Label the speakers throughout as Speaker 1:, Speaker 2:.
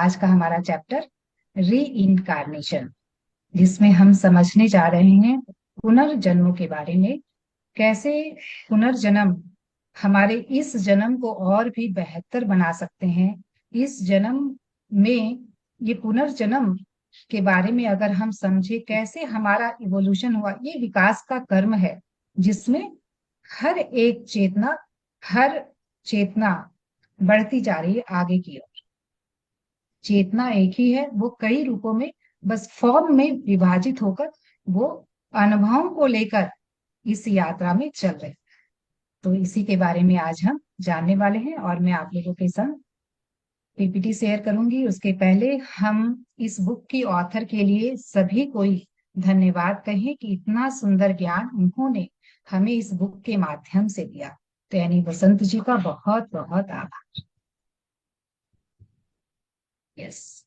Speaker 1: आज का हमारा चैप्टर री इंकारनेशन, जिसमें हम समझने जा रहे हैं पुनर्जन्मों के बारे में। कैसे पुनर्जन्म हमारे इस जन्म को और भी बेहतर बना सकते हैं। इस जन्म में ये पुनर्जन्म के बारे में अगर हम समझे कैसे हमारा इवोल्यूशन हुआ, ये विकास का कर्म है जिसमें हर एक चेतना हर चेतना बढ़ती जा रही है आगे की ओर। चेतना एक ही है, वो कई रूपों में, बस फॉर्म में विभाजित होकर वो अनुभवों को लेकर इस यात्रा में चल रहे हैं। तो इसी के बारे में आज हम जानने वाले हैं और मैं आप लोगों के संग पीपीटी शेयर करूंगी। उसके पहले हम इस बुक की ऑथर के लिए सभी कोई धन्यवाद कहें कि इतना सुंदर ज्ञान उन्होंने हमें इस बुक के माध्यम से दिया। तो यानी बसंत जी का बहुत बहुत आभार। यस।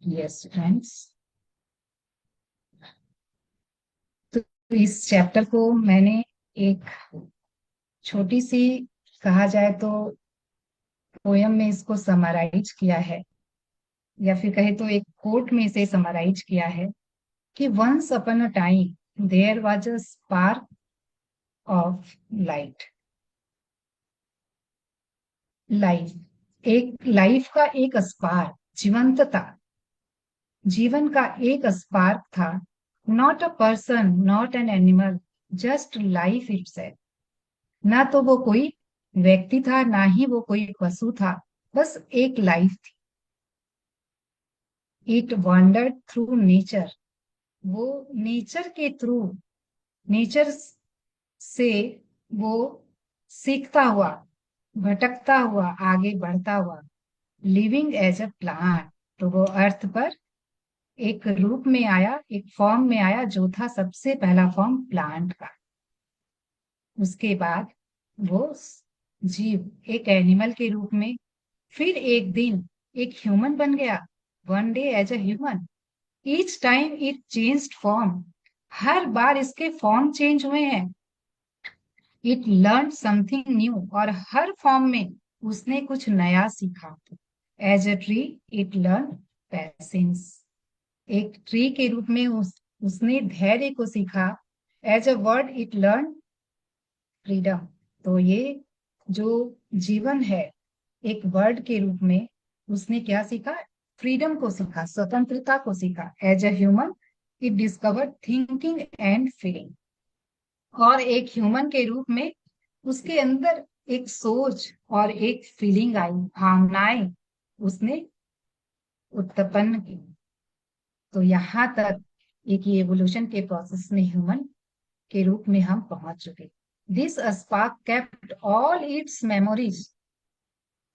Speaker 1: यस फ्रेंड्स, तो इस चैप्टर को मैंने एक छोटी सी, कहा जाए तो पोयम में इसको समराइज किया है, या फिर कहे तो एक कोट में इसे समराइज किया है कि once upon a time there was a spark of light. Life का एक स्पार्क, जीवंतता, जीवन का एक स्पार्क था। Not a person, not an animal, just life itself. ना तो वो कोई व्यक्ति था, ना ही वो कोई पशु था, बस एक लाइफ थी। इट वॉन्डर्ड थ्रू नेचर, वो नेचर के थ्रू, नेचर से वो सीखता हुआ, भटकता हुआ, आगे बढ़ता हुआ, लिविंग एज अ प्लांट। तो वो अर्थ पर एक रूप में आया, एक फॉर्म में आया जो था सबसे पहला फॉर्म प्लांट का। उसके बाद वो जीव एक एनिमल के रूप में, फिर एक दिन एक ह्यूमन बन गया, one day as a human. Each time it changed form, हर बार इसके फॉर्म चेंज हुए हैं। इट लर्न समथिंग न्यू, और हर फॉर्म में उसने कुछ नया सीखा। As a tree it learn patience, एक ट्री के रूप में उसने धैर्य को सीखा। As a word it learn freedom, तो ये जो जीवन है एक वर्ड के रूप में, उसने क्या सीखा? फ्रीडम को सीखा, स्वतंत्रता को सीखा। As a human it discovered thinking and feeling, और एक ह्यूमन के रूप में उसके अंदर एक सोच और एक फीलिंग आई, भावनाएं उसने उत्पन्न की। तो यहाँ तक एक ये एवोल्यूशन के प्रोसेस में ह्यूमन के रूप में हम पहुंच चुके। This spark kept all its memories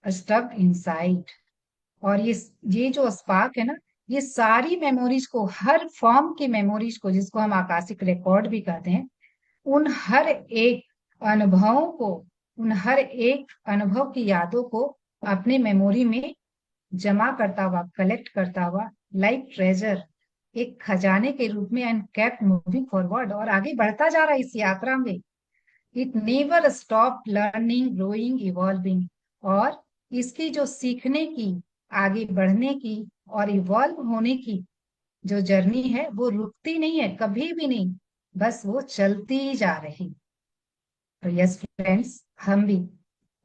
Speaker 1: stuck inside, और ये जो स्पार्क है ना, ये सारी मेमोरीज को, हर फॉर्म की मेमोरीज को, जिसको हम आकाशिक रिकॉर्ड भी कहते हैं, उन हर एक अनुभवों को, उन हर एक अनुभव की यादों को अपने मेमोरी में जमा करता हुआ, कलेक्ट करता हुआ, लाइक ट्रेजर, एक खजाने के रूप में, एंड केप्ट मूविंग फॉरवर्ड, और आगे बढ़ता जा रहा है इस यात्रा में। It never stop learning, growing, evolving, और इसकी जो सीखने की, आगे बढ़ने की और इवॉल्व होने की जो जर्नी है, वो रुकती नहीं है, कभी भी नहीं, बस वो चलती जा रही। तो यस फ्रेंड्स, हम भी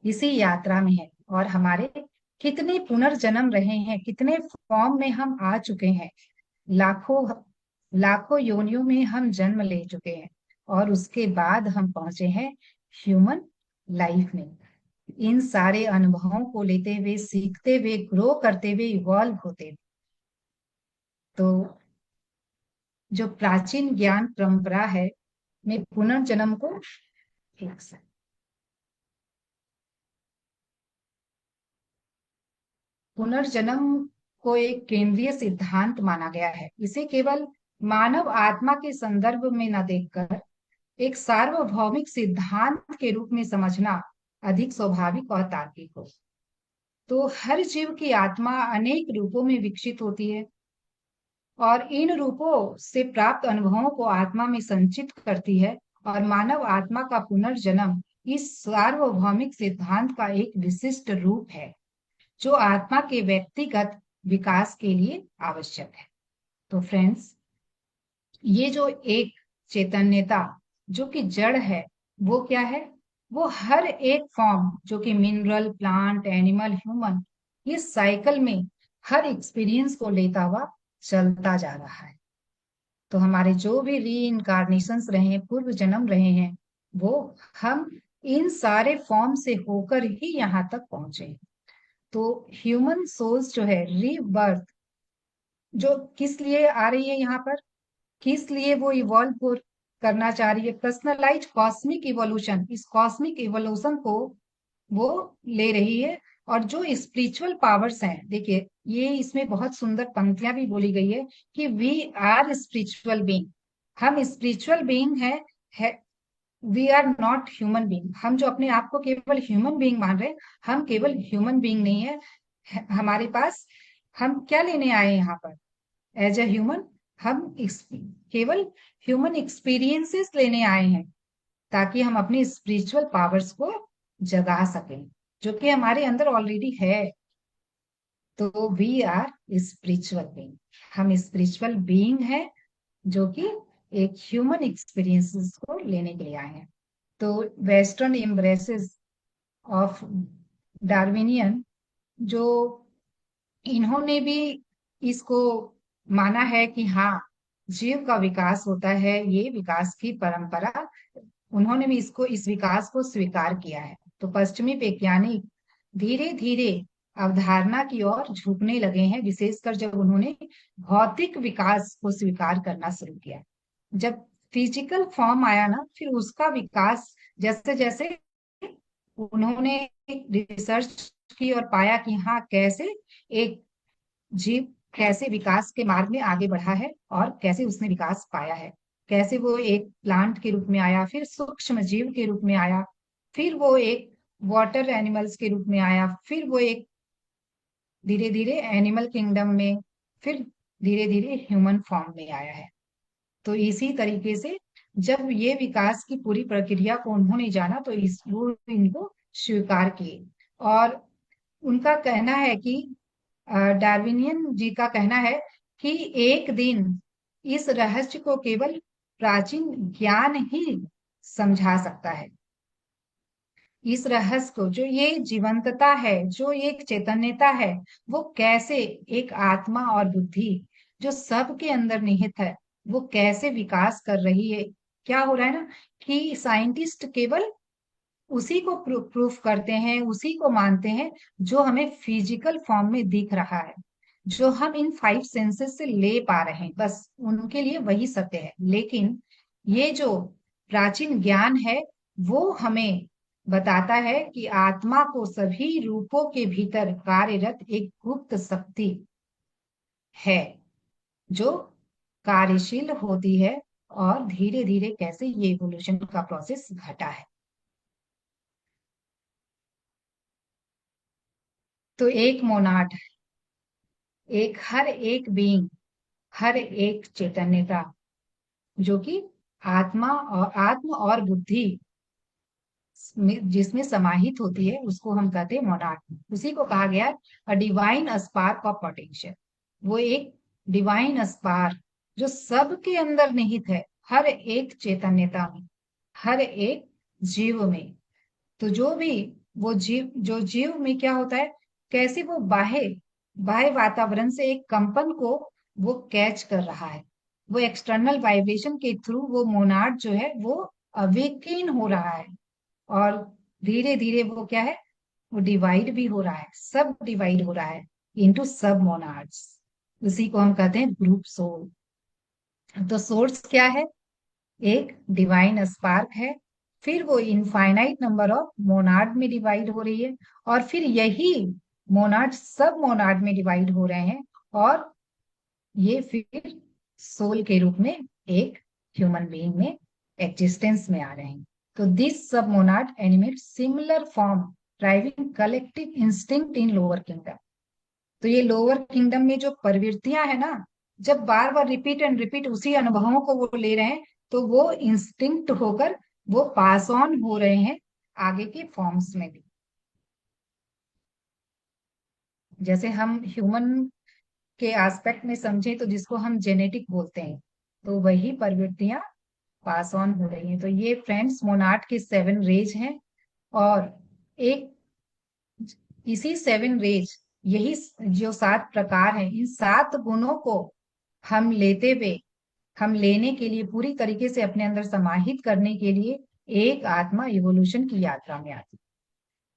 Speaker 1: इसी यात्रा में हैं, और हमारे कितने पुनर्जन्म रहे हैं, कितने फॉर्म में हम आ चुके हैं, लाखों लाखों योनियों में हम जन्म ले चुके हैं, और उसके बाद हम पहुंचे हैं ह्यूमन लाइफ में। इन सारे अनुभवों को लेते हुए, सीखते हुए, ग्रो करते हुए, इवॉल्व होते हुए। तो जो प्राचीन ज्ञान परंपरा है में पुनर्जन्म को, एक सेकंड, पुनर्जन्म को एक केंद्रीय सिद्धांत माना गया है। इसे केवल मानव आत्मा के संदर्भ में न देखकर एक सार्वभौमिक सिद्धांत के रूप में समझना अधिक स्वाभाविक और तार्किक हो। तो हर जीव की आत्मा अनेक रूपों में विकसित होती है, और इन रूपों से प्राप्त अनुभवों को आत्मा में संचित करती है, और मानव आत्मा का पुनर्जन्म इस सार्वभौमिक सिद्धांत का एक विशिष्ट रूप है जो आत्मा के व्यक्तिगत विकास के लिए आवश्यक है। तो फ्रेंड्स, ये जो एक चैतन्यता जो कि जड़ है, वो क्या है? वो हर एक फॉर्म जो कि मिनरल, प्लांट, एनिमल, ह्यूमन, इस साइकिल में हर एक्सपीरियंस को लेता हुआ चलता जा रहा है। तो हमारे जो भी री इनकारनेशंस रहे हैं, पूर्व जन्म रहे हैं, वो हम इन सारे फॉर्म से होकर ही यहाँ तक पहुंचे हैं। तो ह्यूमन सोल्स जो है, रीबर्थ जो किस लिए आ रही है यहाँ पर, किस लिए वो इवॉल्व करना चाह रही है, पर्सनलाइज कॉस्मिक इवोल्यूशन, इस कॉस्मिक इवोल्यूशन को वो ले रही है। और जो स्पिरिचुअल पावर्स हैं, देखिए ये इसमें बहुत सुंदर पंक्तियां भी बोली गई है कि वी आर स्पिरिचुअल बीइंग, हम स्पिरिचुअल बीइंग है, we are not human being. हम जो अपने आप को केवल ह्यूमन बीइंग मान रहे हैं, हम केवल ह्यूमन बीइंग नहीं है। हमारे पास, हम क्या लेने आए हैं यहाँ पर एज ए ह्यूमन? हम केवल ह्यूमन एक्सपीरियंसेस लेने आए हैं, ताकि हम अपनी स्पिरिचुअल पावर्स को जगा सकें, जो कि हमारे अंदर ऑलरेडी है। तो वी आर स्पिरिचुअल बीइंग, हम स्पिरिचुअल बीइंग है जो कि एक ह्यूमन एक्सपीरियंसेस को लेने के लिए आए हैं। तो वेस्टर्न एम्ब्रेसेस ऑफ डार्विनियन, जो इन्होंने भी इसको माना है कि हाँ, जीव का विकास होता है, ये विकास की परंपरा, उन्होंने भी इसको, इस विकास को स्वीकार किया है। तो पश्चिमी वैज्ञानिक धीरे धीरे अवधारणा की ओर झुकने लगे हैं, विशेषकर जब उन्होंने भौतिक विकास को स्वीकार करना शुरू किया। जब फिजिकल फॉर्म आया ना, फिर उसका विकास, जैसे जैसे उन्होंने रिसर्च की और पाया कि हाँ, कैसे एक जीव कैसे विकास के मार्ग में आगे बढ़ा है और कैसे उसने विकास पाया है, कैसे वो एक प्लांट के रूप में आया, फिर सूक्ष्म जीव के रूप में आया, फिर वो एक वाटर एनिमल्स के रूप में आया, फिर वो एक धीरे धीरे एनिमल किंगडम में, फिर धीरे धीरे ह्यूमन फॉर्म में आया है। तो इसी तरीके से जब ये विकास की पूरी प्रक्रिया को उन्होंने जाना, तो इस वो इनको स्वीकार किए। और उनका कहना है कि डार्विनियन जी का कहना है कि एक दिन इस रहस्य को केवल प्राचीन ज्ञान ही समझा सकता है। इस रहस्य को, जो ये जीवंतता है, जो एक चैतन्यता है, वो कैसे एक आत्मा और बुद्धि जो सबके अंदर निहित है, वो कैसे विकास कर रही है। क्या हो रहा है ना, कि साइंटिस्ट केवल उसी को प्रूफ करते हैं, उसी को मानते हैं जो हमें फिजिकल फॉर्म में दिख रहा है, जो हम इन 5 सेंसेस से ले पा रहे हैं, बस उनके लिए वही सत्य है। लेकिन ये जो प्राचीन ज्ञान है, वो हमें बताता है कि आत्मा को सभी रूपों के भीतर कार्यरत एक गुप्त शक्ति है, जो कार्यशील होती है, और धीरे धीरे कैसे ये इवोल्यूशन का प्रोसेस घटा है। तो एक मोनाड, एक हर एक बीइंग, हर एक चैतन्यता जो कि आत्म और बुद्धि जिसमें समाहित होती है, उसको हम कहते हैं मोनाड। उसी को कहा गया है a divine spark of potential. वो एक डिवाइन स्पार्क जो सबके अंदर निहित है, हर एक चैतन्यता में, हर एक जीव में। तो जो भी वो जीव, जो जीव में क्या होता है, कैसे वो बाह्य बाह्य वातावरण से एक कंपन को वो कैच कर रहा है, वो एक्सटर्नल वाइब्रेशन के थ्रू वो मोनाड जो है वो अवेकिन हो रहा है, और धीरे धीरे वो क्या है, वो डिवाइड भी हो रहा है, सब डिवाइड हो रहा है इनटू सब मोनाड्स। उसी को हम कहते हैं ग्रुप सोल। तो सोर्स क्या है? एक डिवाइन स्पार्क है, फिर वो इनफाइनाइट नंबर ऑफ मोनाड में डिवाइड हो रही है, और फिर यही मोनाड सब मोनाड में डिवाइड हो रहे हैं, और ये फिर सोल के रूप में एक ह्यूमन बीइंग में एग्जिस्टेंस में आ रहे हैं। तो दिस सब Monod animate similar form driving collective instinct इन लोअर किंगडम। तो ये लोअर किंगडम में जो प्रवृत्तियां है ना, जब बार बार रिपीट एंड रिपीट उसी अनुभवों को वो ले रहे हैं, तो वो इंस्टिंक्ट होकर वो पास ऑन हो रहे हैं आगे के फॉर्म्स में भी। जैसे हम ह्यूमन के एस्पेक्ट में समझें तो जिसको हम जेनेटिक बोलते हैं, तो वही प्रवृत्तियां पास ऑन हो रही हैं। तो ये फ्रेंड्स मोनार्ट के 7 रेज हैं। और एक इसी 7 रेज, यही जो 7 प्रकार हैं, इन 7 गुणों को हम लेते हुए, हम लेने के लिए पूरी तरीके से अपने अंदर समाहित करने के लिए एक आत्मा इवोल्यूशन की यात्रा में आती है।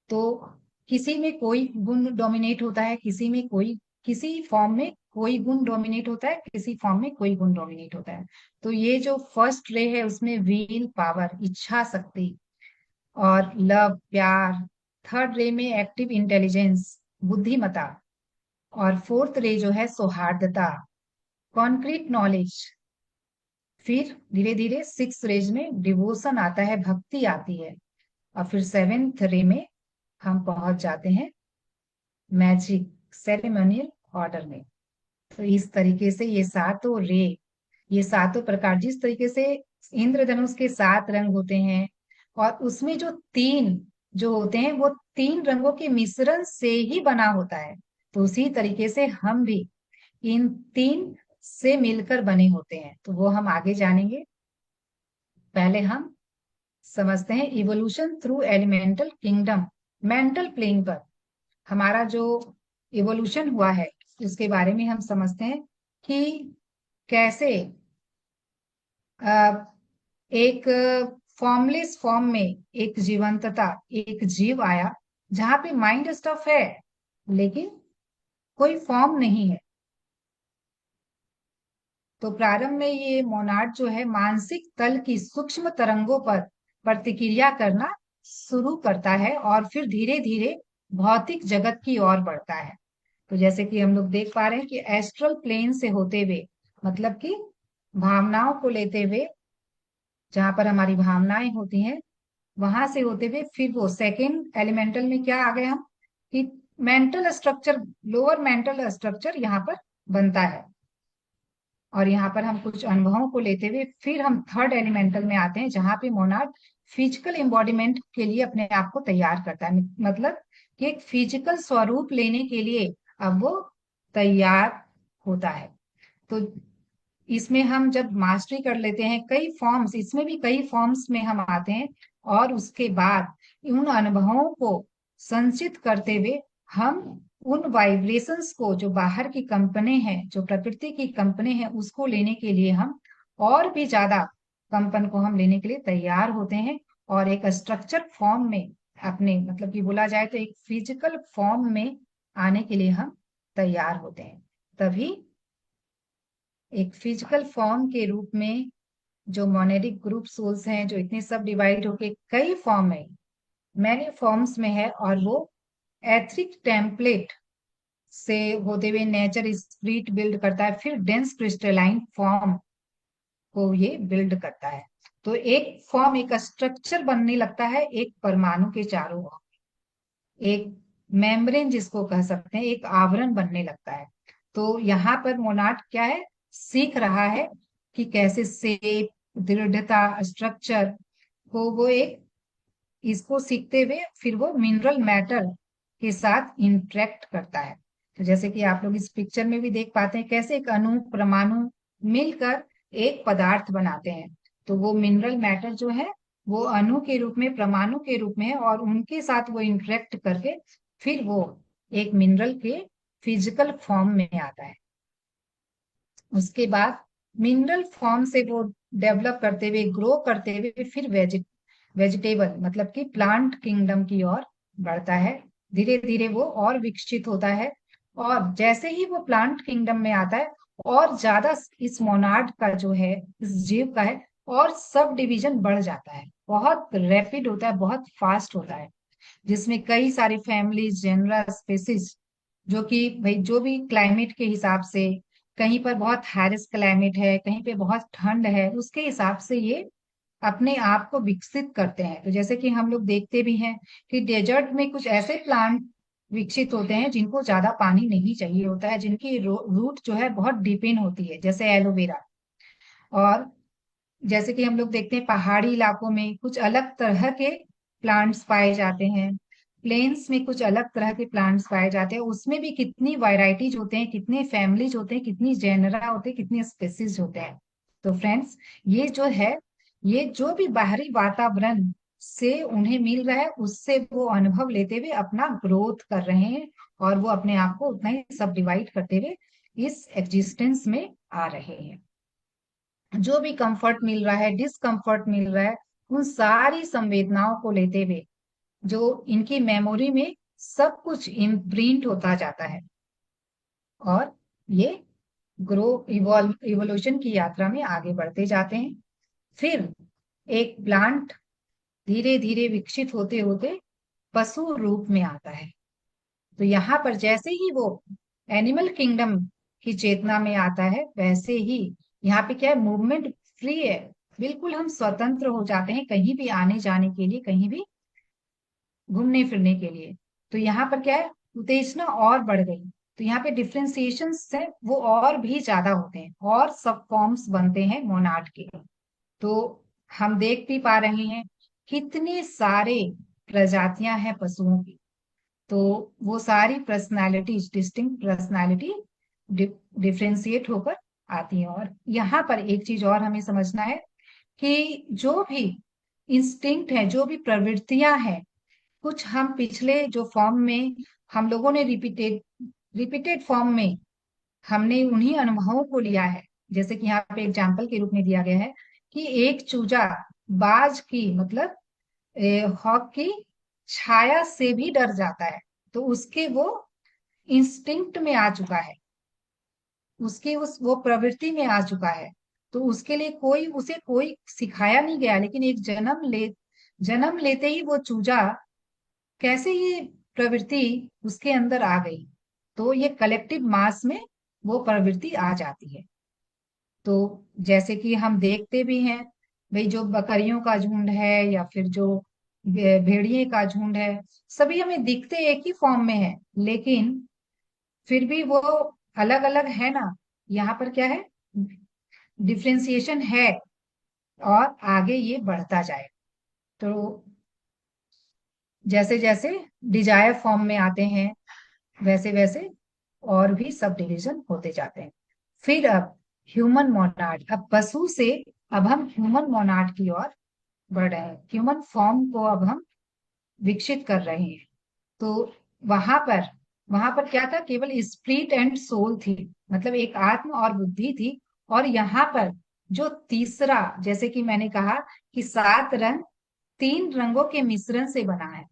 Speaker 1: तो किसी में कोई गुण डोमिनेट होता है, किसी में कोई, किसी फॉर्म में कोई गुण डोमिनेट होता है, किसी फॉर्म में कोई गुण डोमिनेट होता है। तो ये जो फर्स्ट रे है उसमें व्हील पावर, इच्छा शक्ति और लव, प्यार। थर्ड रे में एक्टिव इंटेलिजेंस, बुद्धिमता। और फोर्थ रे जो है सौहार्दता, कॉन्क्रीट नॉलेज। फिर धीरे धीरे 6 रेज में डिवोशन आता है, भक्ति आती है। और फिर 7th रे में हम पहुंच जाते हैं मैजिक, सेरेमोनियल ऑर्डर में। तो इस तरीके से ये 7 रे, ये 7 प्रकार, जिस तरीके से इंद्रधनुष के 7 रंग होते हैं, और उसमें जो 3 जो होते हैं वो 3 रंगों के मिश्रण से ही बना होता है। तो उसी तरीके से हम भी इन 3 से मिलकर बने होते हैं। तो वो हम आगे जानेंगे। पहले हम समझते हैं evolution through elemental kingdom. Mental plane पर हमारा जो इवोल्यूशन हुआ है उसके बारे में हम समझते हैं कि कैसे अ, एक फॉर्मलेस फॉर्म में एक जीवंतता, एक जीव आया जहां पे माइंड स्टफ है लेकिन कोई फॉर्म नहीं है। तो प्रारंभ में ये मोनाड जो है मानसिक तल की सूक्ष्म तरंगों पर प्रतिक्रिया करना शुरू करता है और फिर धीरे धीरे भौतिक जगत की ओर बढ़ता है। तो जैसे कि हम लोग देख पा रहे हैं कि एस्ट्रल प्लेन से होते हुए, मतलब कि भावनाओं को लेते हुए, जहां पर हमारी भावनाएं होती हैं, वहां से होते हुए फिर वो सेकेंड एलिमेंटल में क्या आ गए हम, कि mental structure, lower mental structure यहाँ पर बनता है। और यहाँ पर हम कुछ अनुभवों को लेते हुए फिर हम थर्ड एलिमेंटल में आते हैं, जहां पे मोनाड फिजिकल एम्बॉडीमेंट के लिए अपने आप को तैयार करता है, मतलब कि एक फिजिकल स्वरूप लेने के लिए अब वो तैयार होता है। तो इसमें हम जब मास्टरी कर लेते हैं, कई फॉर्म्स, इसमें भी कई फॉर्म्स में हम आते हैं, और उसके बाद उन अनुभवों को संचित करते हुए हम उन वाइब्रेशंस को, जो बाहर की कंपने हैं, जो प्रकृति की कंपने हैं, उसको लेने के लिए हम और भी ज्यादा कंपन को हम लेने के लिए तैयार होते हैं। और एक स्ट्रक्चर फॉर्म में अपने, मतलब कि बोला जाए तो एक फिजिकल फॉर्म में आने के लिए हम तैयार होते हैं। तभी एक फिजिकल फॉर्म के रूप में जो मोनेडिक ग्रुप सोल्स हैं, जो इतने सब डिवाइड होके कई फॉर्म में, मैनी फॉर्म्स में है, और वो एथरिक टेम्पलेट से होते हुए नेचर स्प्रिट बिल्ड करता है, फिर डेंस क्रिस्टलाइन फॉर्म को ये बिल्ड करता है। तो एक फॉर्म, एक स्ट्रक्चर बनने लगता है एक परमाणु के चारों ओर, एक मेम्ब्रेन जिसको कह सकते हैं, एक आवरण बनने लगता है। तो यहाँ पर मोनार्ड क्या है, सीख रहा है कि कैसे शेप, दृढ़ता, स्ट्रक्चर को वो एक, इसको सीखते हुए फिर वो मिनरल मैटर के साथ इंटरेक्ट करता है। तो जैसे कि आप लोग इस पिक्चर में भी देख पाते हैं कैसे एक अणु परमाणु मिलकर एक पदार्थ बनाते हैं। तो वो मिनरल मैटर जो है वो अणु के रूप में, परमाणु के रूप में है, और उनके साथ वो इंटरेक्ट करके फिर वो एक मिनरल के फिजिकल फॉर्म में आता है। उसके बाद मिनरल फॉर्म से वो डेवलप करते हुए, ग्रो करते हुए फिर वेजिटेबल, मतलब कि प्लांट किंगडम की ओर बढ़ता है। धीरे धीरे वो और विकसित होता है, और जैसे ही वो प्लांट किंगडम में आता है, और ज्यादा इस मोनार्ड का जो है, इस जीव का है, और सब डिवीजन बढ़ जाता है, बहुत रैपिड होता है, बहुत फास्ट होता है, जिसमें कई सारी फैमिलीज, जेनरा, स्पेसिस, जो कि भाई जो भी क्लाइमेट के हिसाब से, कहीं पर बहुत हैरिस क्लाइमेट है, कहीं पे बहुत ठंड है, उसके हिसाब से ये अपने आप को विकसित करते हैं। तो जैसे कि हम लोग देखते भी हैं कि डेजर्ट में कुछ ऐसे प्लांट विकसित होते हैं जिनको ज्यादा पानी नहीं चाहिए होता है, जिनकी रूट जो है बहुत डीप इन होती है, जैसे एलोवेरा। और जैसे कि हम लोग देखते हैं पहाड़ी इलाकों में कुछ अलग तरह के प्लांट्स पाए जाते हैं, प्लेन्स में कुछ अलग तरह के प्लांट्स पाए जाते हैं, उसमें भी कितनी वैरायटीज होते हैं, कितने फैमिलीज होते हैं, कितनी जेनरा होते हैं, कितनी स्पेसीज होते हैं। तो फ्रेंड्स, ये जो है, ये जो भी बाहरी वातावरण से उन्हें मिल रहा है उससे वो अनुभव लेते हुए अपना ग्रोथ कर रहे हैं, और वो अपने आप को उतना ही सब डिवाइड करते हुए इस एग्जिस्टेंस में आ रहे हैं। जो भी कंफर्ट मिल रहा है, डिस्कंफर्ट मिल रहा है, उन सारी संवेदनाओं को लेते हुए जो इनकी मेमोरी में सब कुछ इम्प्रिंट होता जाता है, और ये इवोल्यूशन की यात्रा में आगे बढ़ते जाते हैं। फिर एक प्लांट धीरे धीरे विकसित होते होते पशु रूप में आता है। तो यहाँ पर जैसे ही वो एनिमल किंगडम की चेतना में आता है, वैसे ही यहाँ पे क्या है, मूवमेंट फ्री है, बिल्कुल हम स्वतंत्र हो जाते हैं कहीं भी आने जाने के लिए, कहीं भी घूमने फिरने के लिए। तो यहाँ पर क्या है, उत्तेजना और बढ़ गई। तो यहाँ पे डिफ्रेंसिएशन है वो और भी ज्यादा होते हैं, और सब फॉर्म्स बनते हैं मोनाड के। तो हम देख भी पा रहे हैं कितने सारे प्रजातियां हैं पशुओं की। तो वो सारी पर्सनालिटीज, डिस्टिंक्ट पर्सनालिटी डिफ्रेंशिएट होकर आती है। और यहाँ पर एक चीज और हमें समझना है कि जो भी इंस्टिंक्ट है, जो भी प्रवृत्तियां हैं, कुछ हम पिछले जो फॉर्म में हम लोगों ने रिपीटेड रिपीटेड फॉर्म में हमने उन्हीं अनुभवों को लिया है। जैसे कि यहाँ पे एग्जाम्पल के रूप में दिया गया है कि एक चूजा बाज की मतलब हॉक की छाया से भी डर जाता है। तो उसके वो इंस्टिंक्ट में आ चुका है, उसकी उस वो प्रवृत्ति में आ चुका है। तो उसके लिए कोई उसे कोई सिखाया नहीं गया, लेकिन एक जन्म लेते ही वो चूजा कैसे ये प्रवृत्ति उसके अंदर आ गई। तो ये कलेक्टिव मास में वो प्रवृत्ति आ जाती है। तो जैसे कि हम देखते भी हैं, भाई जो बकरियों का झुंड है या फिर जो भेड़िए का झुंड है, सभी हमें दिखते एक ही फॉर्म में है, लेकिन फिर भी वो अलग अलग है ना। यहाँ पर क्या है, डिफ्रेंसिएशन है, और आगे ये बढ़ता जाए। तो जैसे जैसे डिजायर फॉर्म में आते हैं, वैसे वैसे और भी सब डिवीजन होते जाते हैं। फिर अब ह्यूमन मोनाड, अब पशु से अब हम ह्यूमन मोनाड की ओर बढ़ रहे हैं, ह्यूमन फॉर्म को अब हम विकसित कर रहे हैं। तो वहां पर वहां पर क्या था, केवल स्पिरिट एंड सोल थी, मतलब एक आत्म और बुद्धि थी। और यहाँ पर जो तीसरा, जैसे कि मैंने कहा कि 7 रंग 3 रंगों के मिश्रण से बना है।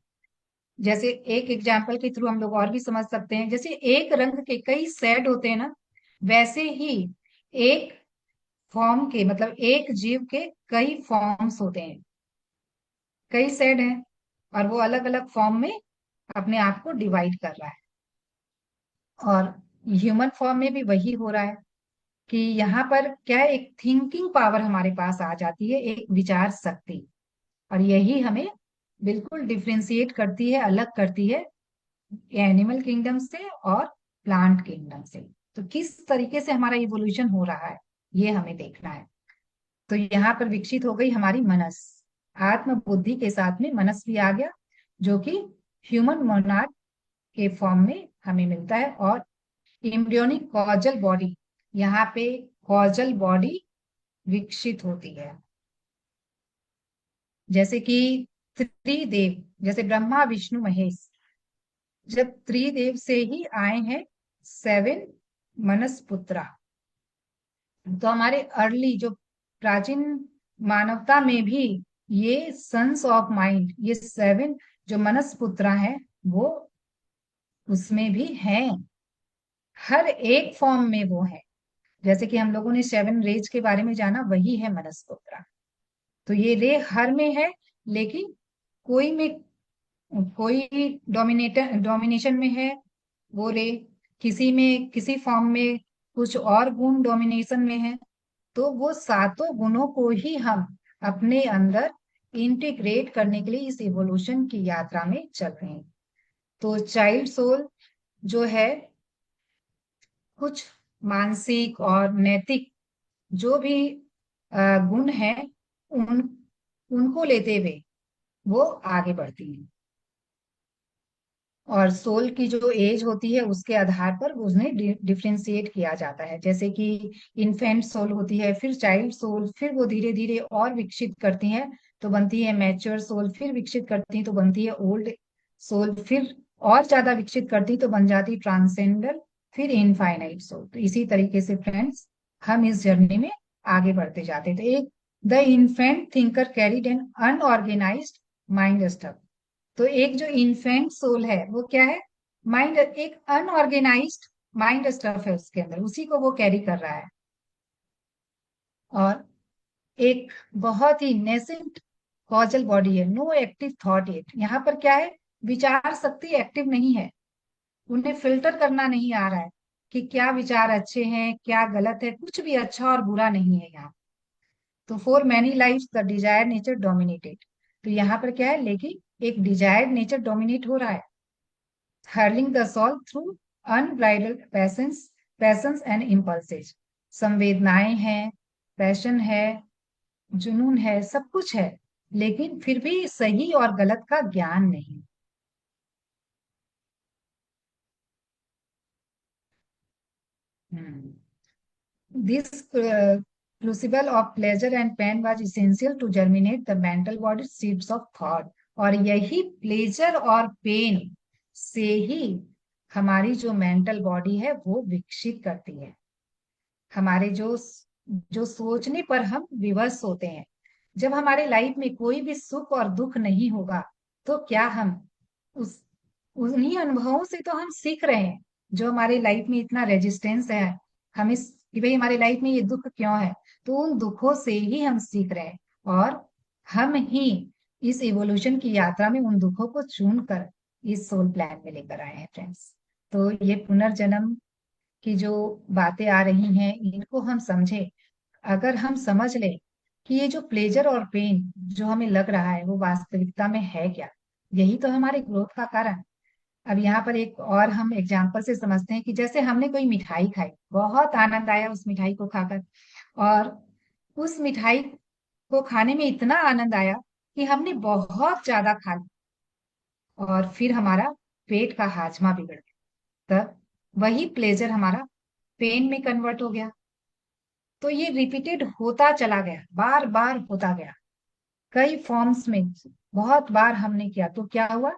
Speaker 1: जैसे एक एग्जाम्पल के थ्रू हम लोग और भी समझ सकते हैं, जैसे एक रंग के कई शेड होते हैं ना, वैसे ही एक फॉर्म के मतलब एक जीव के कई फॉर्म्स होते हैं, कई शेड हैं, और वो अलग अलग फॉर्म में अपने आप को डिवाइड कर रहा है। और ह्यूमन फॉर्म में भी वही हो रहा है कि यहाँ पर क्या है, एक थिंकिंग पावर हमारे पास आ जाती है, एक विचार शक्ति। और यही हमें बिल्कुल डिफ्रेंशिएट करती है, अलग करती है एनिमल किंगडम से और प्लांट किंगडम से। तो किस तरीके से हमारा इवोल्यूशन हो रहा है, ये हमें देखना है। तो यहाँ पर विकसित हो गई हमारी मनस, आत्म बुद्धि के साथ में मनस भी आ गया, जो कि ह्यूमन मोनाड के फॉर्म में हमें मिलता है। और एम्ब्रियोनिक कॉजल बॉडी, यहाँ पे कॉजल बॉडी विकसित होती है। जैसे कि त्रिदेव, जैसे ब्रह्मा विष्णु महेश, जब त्रिदेव से ही आए हैं 7 मनसपुत्रा। तो हमारे अर्ली जो प्राचीन मानवता में भी ये सन्स ऑफ माइंड, ये 7 जो मनसपुत्रा है, वो उसमें भी हैं, हर एक फॉर्म में वो है। जैसे कि हम लोगों ने 7 रेज के बारे में जाना, वही है मनसपुत्रा। तो ये रे हर में है, लेकिन कोई में कोई डोमिनेशन में है वो रे, किसी में किसी फॉर्म में कुछ और गुण डोमिनेशन में है। तो वो 7 गुणों को ही हम अपने अंदर इंटीग्रेट करने के लिए इस इवोल्यूशन की यात्रा में चल रहे हैं। तो चाइल्ड सोल जो है, कुछ मानसिक और नैतिक जो भी गुण है, उन उनको लेते हुए वो आगे बढ़ती है। और सोल की जो एज होती है उसके आधार पर उन्हें डिफ्रेंशिएट किया जाता है, जैसे कि इन्फेंट सोल होती है, फिर चाइल्ड सोल, फिर वो धीरे धीरे और विकसित करती है तो बनती है मैच्योर सोल, फिर विकसित करती है तो बनती है ओल्ड सोल, फिर और ज्यादा विकसित करती तो बन जाती ट्रांसेंडल, फिर इनफाइनाइट सोल। तो इसी तरीके से फ्रेंड्स, हम इस जर्नी में आगे बढ़ते जाते हैं। तो एक, the infant thinker carried an unorganised mind stuff. तो एक जो इन्फेंट सोल है वो क्या है, माइंड, एक अनऑर्गेनाइज्ड माइंड स्टफ है उसके अंदर, उसी को वो कैरी कर रहा है। और एक बहुत ही नेसेंट कॉजल बॉडी है, नो एक्टिव थॉट एट। यहाँ पर क्या है, विचार शक्ति एक्टिव नहीं है, उन्हें फिल्टर करना नहीं आ रहा है कि क्या विचार अच्छे हैं क्या गलत है, कुछ भी अच्छा और बुरा नहीं है यहाँ। तो for many life the desire nature dominated. तो यहाँ पर क्या है, लेकिन एक डिजायर्ड नेचर डोमिनेट हो रहा है, hurling the soul through unbridled passions and impulses। संवेदनाएं हैं, पैशन है, जुनून है, सब कुछ है, लेकिन फिर भी सही और गलत का ज्ञान नहीं। This crucible of pleasure and pain was essential to germinate the mental body seeds of thought। और यही प्लेजर और पेन से ही हमारी जो मेंटल बॉडी है वो विकसित करती है। हमारे जो जो सोचने पर हम विवश होते हैं, जब हमारे लाइफ में कोई भी सुख और दुख नहीं होगा तो क्या हम उस उन्हीं अनुभवों से तो हम सीख रहे हैं। जो हमारे लाइफ में इतना रेजिस्टेंस है, हम इस कि भाई हमारी लाइफ में ये दुख क्यों है, तो उन दुखों से ही हम सीख रहे हैं। और हम ही इस इवोल्यूशन की यात्रा में उन दुखों को चुन कर इस सोल प्लान में लेकर आए हैं फ्रेंड्स। तो ये पुनर्जन्म की जो बातें आ रही हैं इनको हम समझे, अगर हम समझ लें कि ये जो प्लेजर और पेन जो हमें लग रहा है वो वास्तविकता में है क्या, यही तो हमारे ग्रोथ का कारण। अब यहाँ पर एक और हम एग्जाम्पल से समझते हैं कि जैसे हमने कोई मिठाई खाई, बहुत आनंद आया उस मिठाई को खाकर, और उस मिठाई को खाने में इतना आनंद आया कि हमने बहुत ज्यादा खा ली, और फिर हमारा पेट का हाजमा बिगड़ गया, तब वही प्लेजर हमारा पेन में कन्वर्ट हो गया। तो ये रिपीटेड होता चला गया, बार बार होता गया, कई फॉर्म्स में बहुत बार हमने किया, तो क्या हुआ,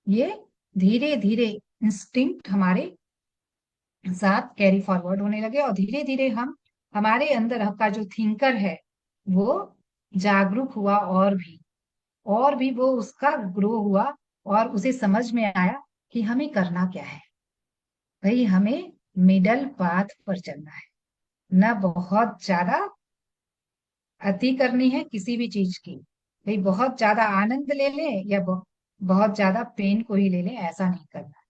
Speaker 1: ये धीरे धीरे इंस्टिंक्ट हमारे साथ कैरी फॉरवर्ड होने लगे, और धीरे धीरे हम, हमारे अंदर का जो थिंकर है वो जागरूक हुआ, और भी वो उसका ग्रो हुआ, और उसे समझ में आया कि हमें करना क्या है। भाई हमें मिडल पाथ पर चलना है, ना बहुत ज्यादा अति करनी है किसी भी चीज की। भाई बहुत ज्यादा आनंद ले लें या बहुत ज्यादा पेन को ही ले लें, ऐसा नहीं करना है।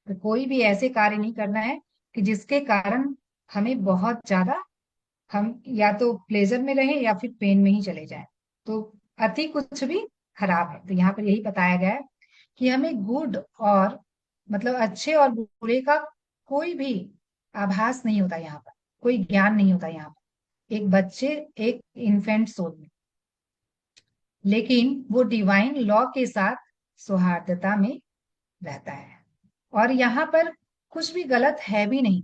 Speaker 1: तो कोई भी ऐसे कार्य नहीं करना है कि जिसके कारण हमें बहुत ज्यादा, हम या तो प्लेजर में रहें या फिर पेन में ही चले जाएं। तो अति कुछ भी खराब है। तो यहाँ पर यही बताया गया है कि हमें गुड और, मतलब अच्छे और बुरे का कोई भी आभास नहीं होता यहाँ पर, कोई ज्ञान नहीं होता यहाँ पर एक बच्चे, एक इन्फेंट सोल में, लेकिन वो डिवाइन लॉ के साथ सौहार्दता में रहता है। और यहाँ पर कुछ भी गलत है भी नहीं।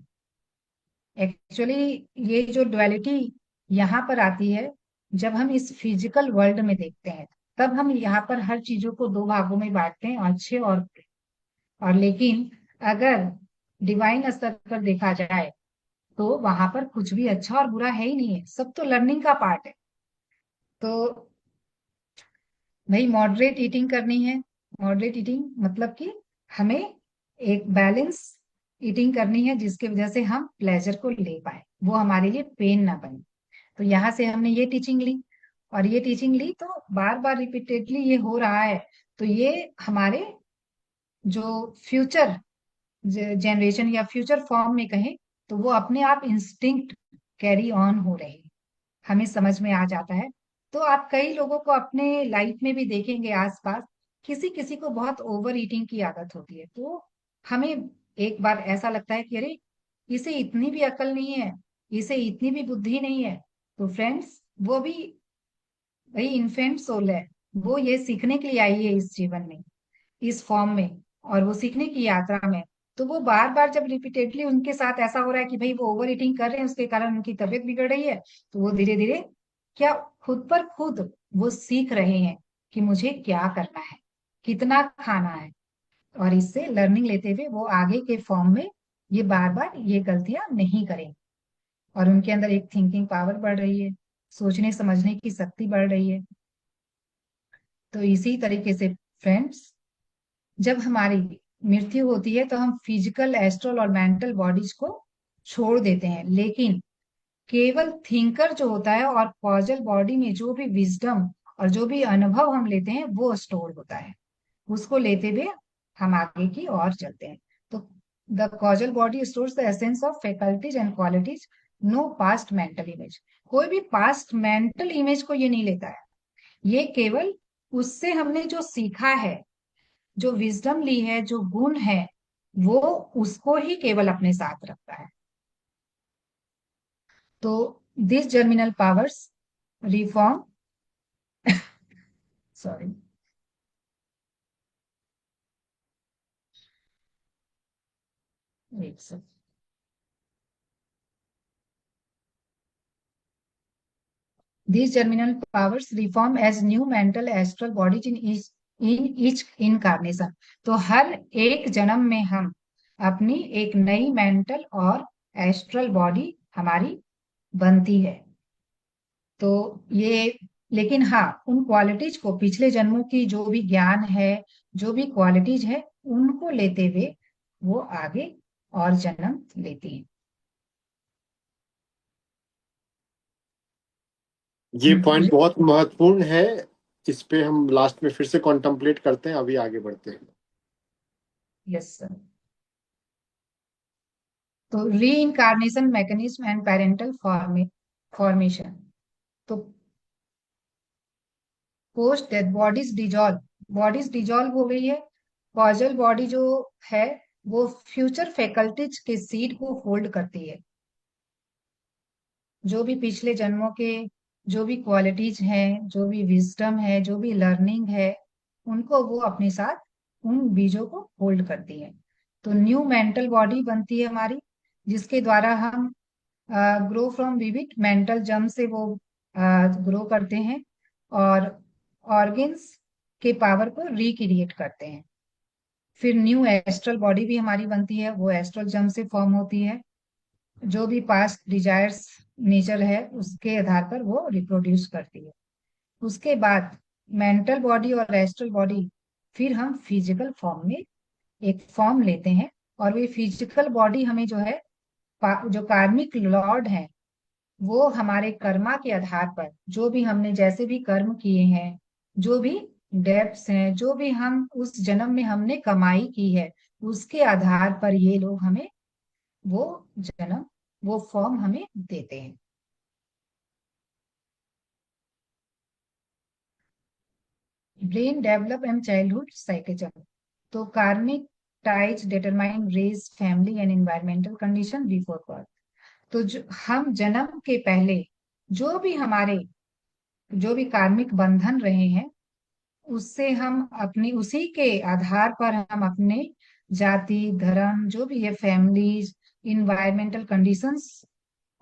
Speaker 1: एक्चुअली ये जो डुअलिटी यहाँ पर आती है, जब हम इस फिजिकल वर्ल्ड में देखते हैं, तब हम यहाँ पर हर चीजों को दो भागों में बांटते हैं, अच्छे और बुरे। और लेकिन अगर डिवाइन स्तर पर देखा जाए तो वहां पर कुछ भी अच्छा और बुरा है ही नहीं है, सब तो लर्निंग का पार्ट है। तो भाई मॉडरेट ईटिंग करनी है, मॉडरेट ईटिंग मतलब कि हमें एक बैलेंस ईटिंग करनी है जिसकी वजह से हम प्लेजर को ले पाए, वो हमारे लिए पेन ना बने। तो यहाँ से हमने ये टीचिंग ली, और ये टीचिंग ली तो बार बार रिपीटेडली ये हो रहा है, तो ये हमारे जो फ्यूचर जनरेशन या फ्यूचर फॉर्म में कहें तो वो अपने आप इंस्टिंक्ट कैरी ऑन हो रहे हैं, हमें समझ में आ जाता है। तो आप कई लोगों को अपने लाइफ में भी देखेंगे आसपास, किसी किसी को बहुत ओवर ईटिंग की आदत होती है, तो हमें एक बार ऐसा लगता है कि अरे, इसे इतनी भी अकल नहीं है, इसे इतनी भी बुद्धि नहीं है। तो फ्रेंड्स, वो भी वही इन्फेंट सोल है, वो ये सीखने के लिए आई है इस जीवन में, इस फॉर्म में, और वो सीखने की यात्रा में। तो वो बार बार जब रिपीटेडली उनके साथ ऐसा हो रहा है कि भाई वो ओवर ईटिंग कर रहे हैं, उसके कारण उनकी तबीयत बिगड़ रही है, तो वो धीरे धीरे क्या, खुद पर खुद वो सीख रहे हैं कि मुझे क्या करना है, कितना खाना है, और इससे लर्निंग लेते हुए वो आगे के फॉर्म में ये बार बार ये गलतियां नहीं करें, और उनके अंदर एक थिंकिंग पावर बढ़ रही है, सोचने समझने की शक्ति बढ़ रही है। तो इसी तरीके से फ्रेंड्स, जब हमारी मृत्यु होती है तो हम फिजिकल, एस्ट्रल और मेंटल बॉडीज को छोड़ देते हैं, लेकिन केवल थिंकर जो होता है और कॉजल बॉडी में जो भी विजडम और जो भी अनुभव हम लेते हैं वो स्टोर होता है। उसको लेते हुए हम आगे की ओर चलते हैं। तो the causal body stores the essence of faculties and qualities, no past mental image. कोई भी पास्ट मेंटल इमेज को ये नहीं लेता है, ये केवल उससे हमने जो सीखा है, जो विजडम ली है, जो गुण है, वो उसको ही केवल अपने साथ रखता है। तो this germinal powers reform, sorry, एक second, these germinal powers reform as new mental astral bodies in each incarnation। तो हर एक जन्म में हम अपनी एक नई मेंटल और एस्ट्रल बॉडी हमारी बनती है। तो ये, लेकिन हाँ, उन क्वालिटीज को, पिछले जन्मों की जो भी ज्ञान है, जो भी क्वालिटीज है, उनको लेते हुए वो आगे और जन्म लेती है।
Speaker 2: ये पॉइंट
Speaker 1: बोलिए।
Speaker 2: बहुत महत्वपूर्ण है। इस पे हम लास्ट में फिर से कॉन्टम्पलेट करते हैं, अभी आगे बढ़ते हैं।
Speaker 1: Yes sir. तो री incarnation mechanism and parental formation. तो पोस्ट डेथ बॉडीज डिजॉल्व हो गई है। कॉजल बॉडी जो है वो फ्यूचर फैकल्टीज के सीड को होल्ड करती है। जो भी पिछले जन्मों के जो भी क्वालिटीज हैं, जो भी विजडम है, जो भी लर्निंग है, उनको वो अपने साथ, उन बीजों को होल्ड करती है। तो न्यू मेंटल बॉडी बनती है हमारी, जिसके द्वारा हम ग्रो फ्रॉम विविड मेंटल जम से वो ग्रो करते हैं, और ऑर्गन्स के पावर को रिक्रिएट करते हैं। फिर न्यू एस्ट्रल बॉडी भी हमारी बनती है, वो एस्ट्रल जम से फॉर्म होती है। जो भी पास्ट डिजायर्स नेचर है उसके आधार पर वो रिप्रोड्यूस करती है। उसके बाद मेंटल बॉडी और एस्ट्रल बॉडी, फिर हम फिजिकल फॉर्म में एक फॉर्म लेते हैं, और वे फिजिकल बॉडी हमें जो है, जो कार्मिक लॉर्ड है, वो हमारे कर्मा के आधार पर, जो भी हमने जैसे भी कर्म किए हैं, जो भी डेब्ट्स हैं, जो भी हम उस जन्म में हमने कमाई की है, उसके आधार पर ये लोग हमें वो जन्म, वो फॉर्म हमें देते हैं। Brain develop and childhood psychism. तो karmic ties determine race, family and environmental condition before birth. तो जो हम जन्म के पहले जो भी हमारे, जो भी कार्मिक बंधन रहे हैं, उससे हम अपनी, उसी के आधार पर हम अपने जाति, धर्म, जो भी है, फैमिलीज, इन्वायरमेंटल कंडीशंस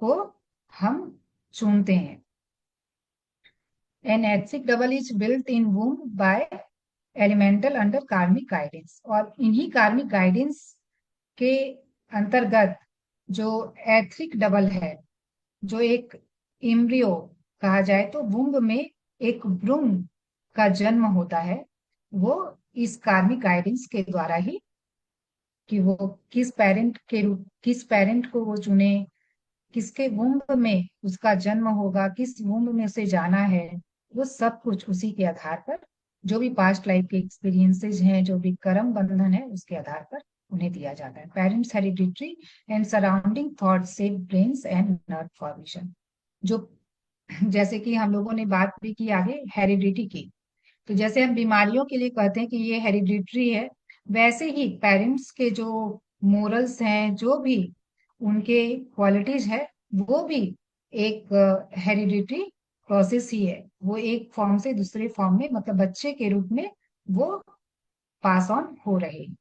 Speaker 1: को हम चुनते हैं। An etheric double is built in womb by elemental under karmic guidance. और इन्हीं कार्मिक गाइडेंस के अंतर्गत जो एथिक डबल है, जो एक इम्ब्रियो कहा जाए, तो वुम्ब में एक भ्रूण का जन्म होता है, वो इस कार्मिक गाइडेंस के द्वारा ही, कि वो किस पेरेंट को वो चुने, किसके वुम्ब में उसका जन्म होगा, किस वुम्ब में उसे जाना है, वो सब कुछ उसी के आधार पर, जो भी पास्ट लाइफ के एक्सपीरियंसेस हैं, जो भी कर्म बंधन है, उसके आधार पर उन्हें दिया जाता है। Parents hereditary and surrounding thought save brains and nerve formation. जो, जैसे कि हम लोगों ने बात भी की आगे हेरिडिटी की, तो जैसे हम बीमारियों के लिए कहते हैं कि ये हेरिडिटरी है, वैसे ही पेरेंट्स के जो मोरल्स हैं, जो भी उनके क्वालिटीज है, वो भी एक हेरिडिटरी प्रोसेस ही है। वो एक फॉर्म से दूसरे फॉर्म में, मतलब बच्चे के रूप में वो पास ऑन हो रहे हैं।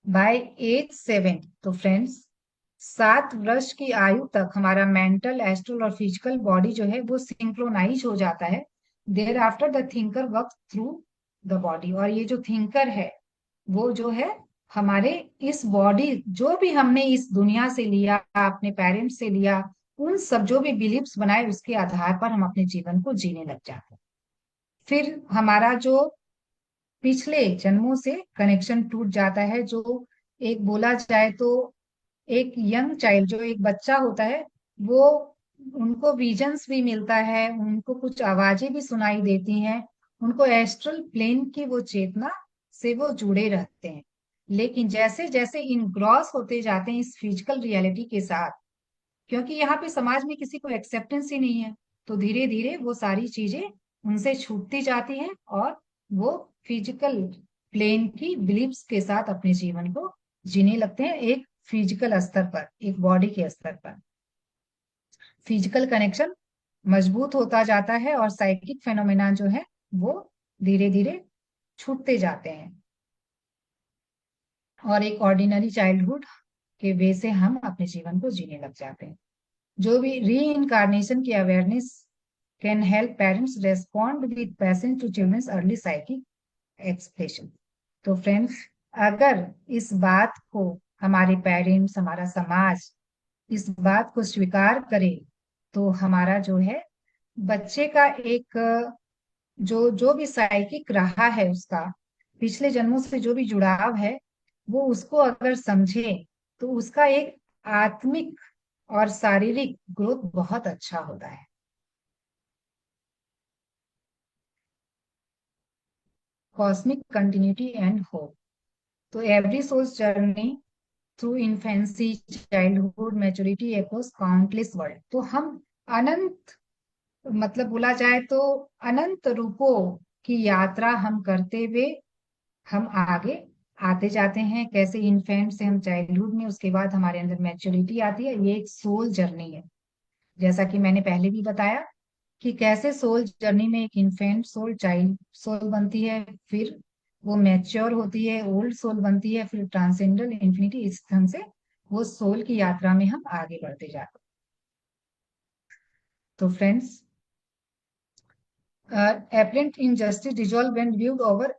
Speaker 1: बाय एज 7, तो फ्रेंड्स 7 वर्ष की आयु तक हमारा मेंटल, एस्ट्रल और फिजिकल बॉडी जो है वो सिंक्रोनाइज हो जाता है। Thereafter the thinker work through the body, और ये जो थिंकर है वो जो है हमारे इस बॉडी, जो भी हमने इस दुनिया से लिया, अपने पेरेंट्स से लिया, उन सब जो भी बिलीव्स बनाए उसके आधार पर हम अपने जीवन को जीने लग जाते हैं। फिर हमारा जो पिछले जन्मों से कनेक्शन टूट जाता है। जो एक बोला जाए तो एक यंग चाइल्ड, जो एक बच्चा होता है, वो उनको विजन्स भी मिलता है, उनको कुछ आवाजें भी सुनाई देती हैं, उनको एस्ट्रल प्लेन की वो चेतना से वो जुड़े रहते हैं। लेकिन जैसे जैसे इनग्रॉस होते जाते हैं इस फिजिकल रियलिटी के साथ, क्योंकि यहाँ पे समाज में किसी को एक्सेप्टेंस ही नहीं है, तो धीरे धीरे वो सारी चीजें उनसे छूटती जाती हैं और वो फिजिकल प्लेन की बिलीफ्स के साथ अपने जीवन को जीने लगते हैं, एक फिजिकल स्तर पर, एक बॉडी के स्तर पर। फिजिकल कनेक्शन मजबूत होता जाता है और साइकिक फेनोमेना जो है वो धीरे धीरे छूटते जाते हैं, और एक ऑर्डिनरी चाइल्डहुड के वे से हम अपने जीवन को जीने लग जाते हैं। जो भी री इनकारनेशन की awareness can help parents respond with patience to children's early psychic expression. तो फ्रेंड्स, अगर इस बात को हमारे पेरेंट्स, हमारा समाज इस बात को स्वीकार करे, तो हमारा जो है बच्चे का एक जो जो भी साइकिक रहा है, उसका पिछले जन्मों से जो भी जुड़ाव है, वो उसको अगर समझे तो उसका एक आत्मिक और शारीरिक ग्रोथ बहुत अच्छा होता है। Cosmic continuity and hope. तो every soul's journey through infancy, childhood, maturity across countless world. तो हम अनंत, मतलब बोला जाए तो अनंत रूपों की यात्रा हम करते हुए हम आगे आते जाते हैं। कैसे इन्फेंट से हम चाइल्डहुड में, उसके बाद हमारे अंदर मैच्योरिटी आती है, ये एक सोल जर्नी है। जैसा कि मैंने पहले भी बताया कि कैसे सोल जर्नी में एक इन्फेंट सोल चाइल्ड सोल बनती है, फिर वो मैच्योर होती है, ओल्ड सोल बनती है, फिर ट्रांसेंडल इन्फिनिटी, इस ढंग से वो सोल की यात्रा में हम आगे बढ़ते जाते हैं। तो friends, apparent injustice dissolve when viewed over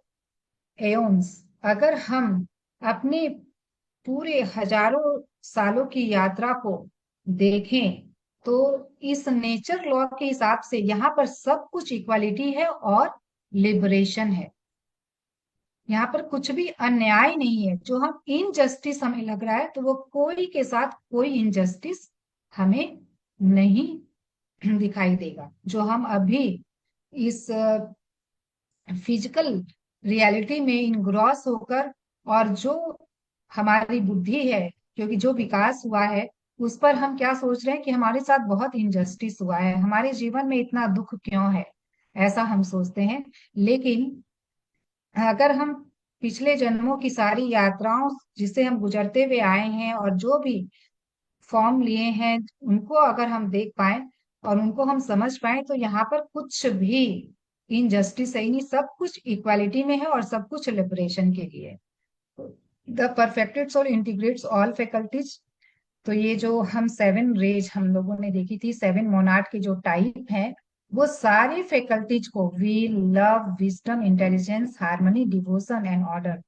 Speaker 1: aeons. अगर हम अपने पूरे हजारों सालों की यात्रा को देखें, तो इस नेचर लॉ के हिसाब से यहाँ पर सब कुछ इक्वालिटी है और लिबरेशन है। यहाँ पर कुछ भी अन्याय नहीं है। जो हम इनजस्टिस हमें लग रहा है, तो वो कोई के साथ कोई इनजस्टिस हमें नहीं दिखाई देगा। जो हम अभी इस फिजिकल रियलिटी में इनग्रॉस होकर, और जो हमारी बुद्धि है, क्योंकि जो विकास हुआ है उस पर हम क्या सोच रहे हैं कि हमारे साथ बहुत इनजस्टिस हुआ है, हमारे जीवन में इतना दुख क्यों है, ऐसा हम सोचते हैं। लेकिन अगर हम पिछले जन्मों की सारी यात्राओं जिसे हम गुजरते हुए आए हैं और जो भी फॉर्म लिए हैं, उनको अगर हम देख पाए और उनको हम समझ पाए, तो यहाँ पर कुछ भी इनजस्टिस है ही नहीं, सब कुछ इक्वालिटी में है और सब कुछ लिबरेशन के लिए। The perfected soul integrates all faculties. तो ये जो हम 7 रेज हम लोगों ने देखी थी, 7 मोनाड के जो टाइप हैं, वो सारी फैकल्टीज को, will, love, wisdom, intelligence, harmony, devotion and order,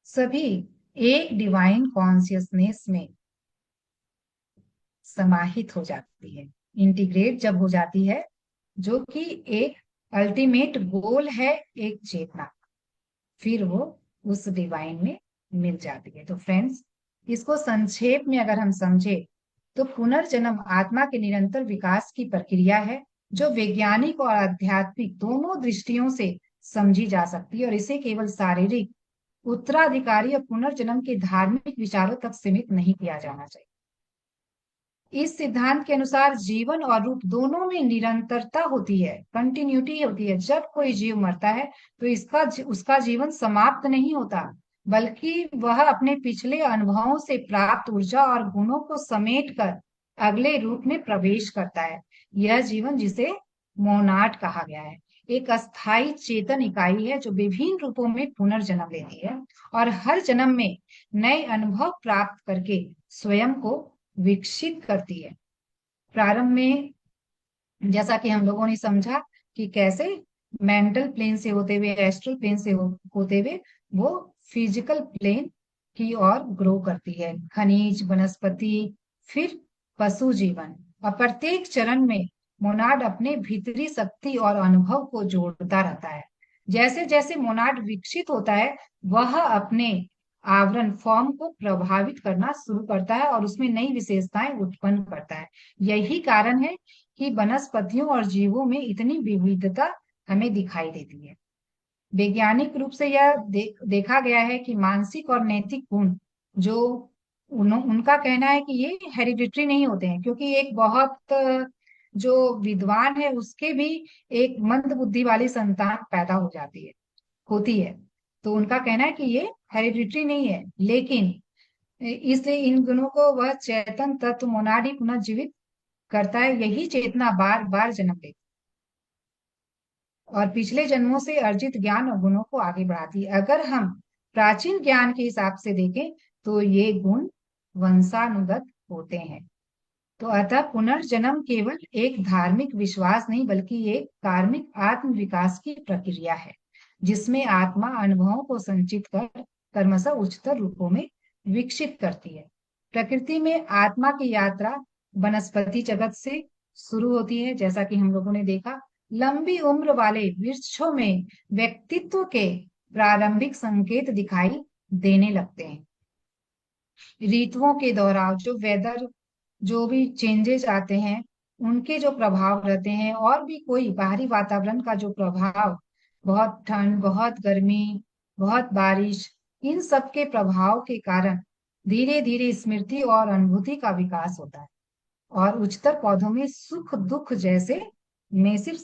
Speaker 1: सभी एक डिवाइन कॉन्शियसनेस में समाहित हो जाती है, इंटीग्रेट जब हो जाती है, जो कि एक अल्टीमेट गोल है, एक चेतना, फिर वो उस डिवाइन में मिल जाती है। तो फ्रेंड्स, इसको संक्षेप में अगर हम समझे, तो पुनर्जन्म आत्मा के निरंतर विकास की प्रक्रिया है, जो वैज्ञानिक और आध्यात्मिक दोनों दृष्टियों से समझी जा सकती है, और इसे केवल शारीरिक उत्तराधिकारी और पुनर्जन्म के धार्मिक विचारों तक सीमित नहीं किया जाना चाहिए। इस सिद्धांत के अनुसार जीवन और रूप दोनों में निरंतरता होती है, कंटिन्यूटी होती है। जब कोई जीव मरता है तो उसका जीवन समाप्त नहीं होता, बल्कि वह अपने पिछले अनुभवों से प्राप्त ऊर्जा और गुणों को समेट कर अगले रूप में प्रवेश करता है। यह जीवन जिसे मोनाड कहा गया है, एक अस्थायी चेतन इकाई है जो विभिन्न रूपों में पुनर्जन्म लेती है और हर जन्म में नए अनुभव प्राप्त करके स्वयं को विकसित करती है। प्रारंभ में जैसा कि हम लोगों ने समझा कि कैसे मेंटल प्लेन से होते हुए एस्ट्रल प्लेन से होते हुए वो फिजिकल प्लेन की ओर ग्रो करती है, खनिज, वनस्पति, फिर पशु जीवन। और प्रत्येक चरण में मोनाड अपने भीतरी शक्ति और अनुभव को जोड़ता रहता है। जैसे जैसे मोनाड विकसित होता है वह अपने आवरण फॉर्म को प्रभावित करना शुरू करता है और उसमें नई विशेषताएं उत्पन्न करता है। यही कारण है कि वनस्पतियों और जीवों में इतनी विविधता हमें दिखाई देती है। वैज्ञानिक रूप से यह देखा गया है कि मानसिक और नैतिक गुण जो उनका कहना है कि ये हेरिडिटरी नहीं होते हैं, क्योंकि एक बहुत जो विद्वान है उसके भी एक मंद बुद्धि वाली संतान पैदा हो जाती है, होती है। तो उनका कहना है कि ये हेरिडिटरी नहीं है, लेकिन इसलिए इन गुणों को वह चेतन तत्व मोनाड ही पुनः जीवित करता है। यही चेतना बार बार जन्म लेती और पिछले जन्मों से अर्जित ज्ञान और गुणों को आगे बढ़ाती है। अगर हम प्राचीन ज्ञान के हिसाब से देखें तो ये गुण वंशानुगत होते हैं। तो अतः पुनर्जन्म केवल एक धार्मिक विश्वास नहीं बल्कि एक कार्मिक आत्म विकास की प्रक्रिया है, जिसमें आत्मा अनुभवों को संचित कर कर्मशः उच्चतर रूपों में विकसित करती है। प्रकृति में आत्मा की यात्रा वनस्पति जगत से शुरू होती है, जैसा कि हम लोगों ने देखा। लंबी उम्र वाले वृक्षों में व्यक्तित्व के प्रारंभिक संकेत दिखाई देने लगते हैं। ऋतुओं के दौरान जो वेदर जो भी चेंजेस आते हैं उनके जो प्रभाव रहते हैं, और भी कोई बाहरी वातावरण का जो प्रभाव, बहुत ठंड, बहुत गर्मी, बहुत बारिश, इन सब के प्रभाव के कारण धीरे धीरे स्मृति और अनुभूति का विकास होता है और उच्चतर पौधों में सुख दुख जैसे नेसिव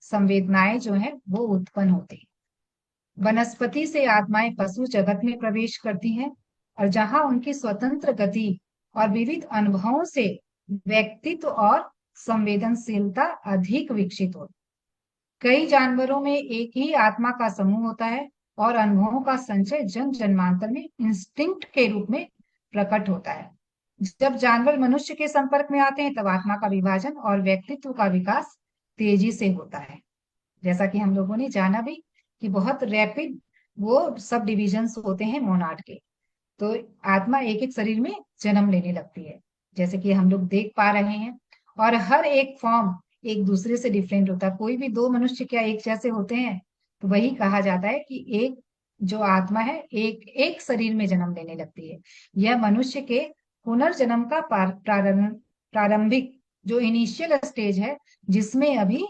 Speaker 1: संवेदनाएं जो है वो उत्पन्न होती है। वनस्पति से आत्माएं पशु जगत में प्रवेश करती हैं और जहां उनकी स्वतंत्र गति और विविध अनुभवों से व्यक्तित्व और संवेदनशीलता अधिक विकसित होती। कई जानवरों में एक ही आत्मा का समूह होता है और अनुभवों का संचय जन्म जन्मांतर में इंस्टिंक्ट के रूप में प्रकट होता है। जब जानवर मनुष्य के संपर्क में आते हैं तब आत्मा का विभाजन और व्यक्तित्व का विकास तेजी से होता है। जैसा कि हम लोगों ने जाना भी कि बहुत रैपिड वो सब डिविजन्स होते हैं मोनाड के। तो आत्मा एक एक शरीर में जन्म लेने लगती है, जैसे कि हम लोग देख पा रहे हैं। और हर एक फॉर्म एक दूसरे से डिफरेंट होता है। कोई भी दो मनुष्य क्या एक जैसे होते हैं? तो वही कहा जाता है कि एक जो आत्मा है एक एक शरीर में जन्म लेने लगती है। यह मनुष्य के पुनर्जन्म का प्रारंभिक जो इनिशियल स्टेज है, जिसमें अभी